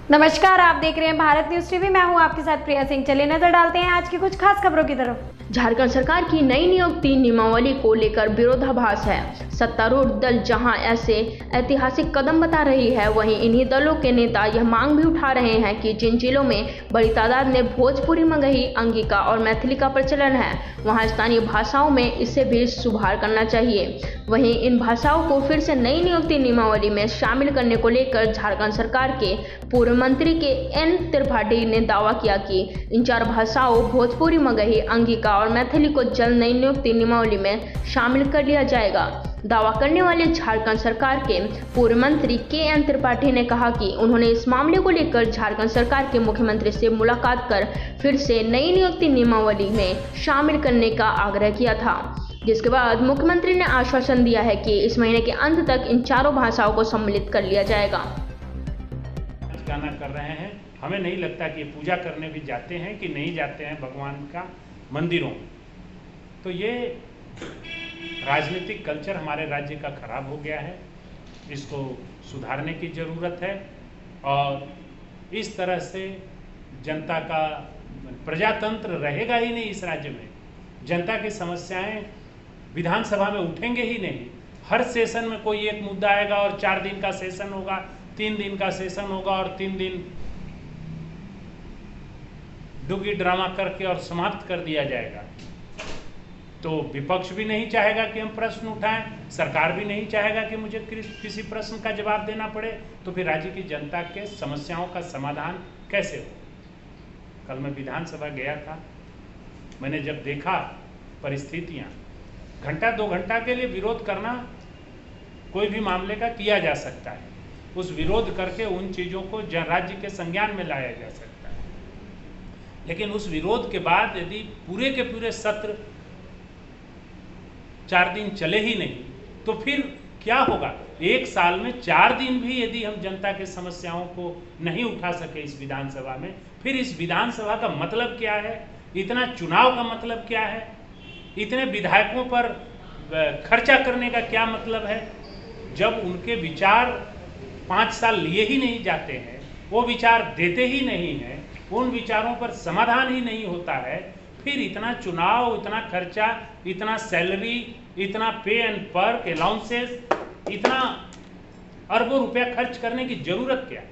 नमस्कार, आप देख रहे हैं भारत न्यूज टीवी। मैं हूं आपके साथ प्रिया सिंह। चलिए नजर डालते हैं आज की कुछ खास खबरों की तरफ। झारखंड सरकार की नई नियुक्ति नियमावली को लेकर विरोधाभास है। सत्तारूढ़ दल जहां ऐसे ऐतिहासिक कदम बता रही है, वहीं इन्हीं दलों के नेता यह मांग भी उठा रहे हैं कि जिन जिलों में बड़ी तादाद में भोजपुरी, मगही, अंगिका और मैथिली का प्रचलन है, वहां स्थानीय भाषाओं में इससे भी सुधार करना चाहिए। वहीं इन भाषाओं को फिर से नई नियुक्ति नियमावली में शामिल करने को लेकर झारखंड सरकार के पूर्व मंत्री के एन त्रिपाठी ने दावा किया कि इन 4 भाषाओं भोजपुरी, मगही, अंगिका और मैथिली को जल्द नई नियुक्ति नियमावली में शामिल कर लिया जाएगा। दावा करने वाले झारखंड सरकार के पूर्व मंत्री के एन त्रिपाठी ने कहा कि उन्होंने इस मामले को लेकर झारखंड सरकार के मुख्यमंत्री से मुलाकात कर फिर से नई नियुक्ति नियमावली में शामिल करने का आग्रह किया था, जिसके बाद मुख्यमंत्री ने आश्वासन दिया है कि इस महीने के अंत तक इन 4 भाषाओं को सम्मिलित कर लिया जाएगा। गाना कर रहे हैं, हमें नहीं लगता कि पूजा करने भी जाते हैं कि नहीं जाते हैं भगवान का मंदिरों। तो ये राजनीतिक कल्चर हमारे राज्य का खराब हो गया है, इसको सुधारने की ज़रूरत है। और इस तरह से जनता का प्रजातंत्र रहेगा ही नहीं इस राज्य में। जनता की समस्याएं विधानसभा में उठेंगे ही नहीं। हर सेशन में कोई एक मुद्दा आएगा और 4 दिन का सेशन होगा, 3 दिन का सेशन होगा और 3 दिन डुगी ड्रामा करके और समाप्त कर दिया जाएगा। तो विपक्ष भी नहीं चाहेगा कि हम प्रश्न उठाएं, सरकार भी नहीं चाहेगा कि मुझे किसी प्रश्न का जवाब देना पड़े। तो फिर राज्य की जनता के समस्याओं का समाधान कैसे हो? कल मैं विधानसभा गया था, मैंने जब देखा परिस्थितियां, घंटा 2 घंटा के लिए विरोध करना कोई भी मामले का किया जा सकता है। उस विरोध करके उन चीज़ों को राज्य के संज्ञान में लाया जा सकता है, लेकिन उस विरोध के बाद यदि पूरे के पूरे सत्र 4 दिन चले ही नहीं तो फिर क्या होगा? 1 साल में 4 दिन भी यदि हम जनता के समस्याओं को नहीं उठा सके इस विधानसभा में, फिर इस विधानसभा का मतलब क्या है? इतना चुनाव का मतलब क्या है? इतने विधायकों पर खर्चा करने का क्या मतलब है? जब उनके विचार 5 साल लिए ही नहीं जाते हैं, वो विचार देते ही नहीं हैं, उन विचारों पर समाधान ही नहीं होता है, फिर इतना चुनाव, इतना खर्चा, इतना सैलरी, इतना पे एंड पर्क, अलाउंसेस, इतना अरबों रुपया खर्च करने की जरूरत क्या है?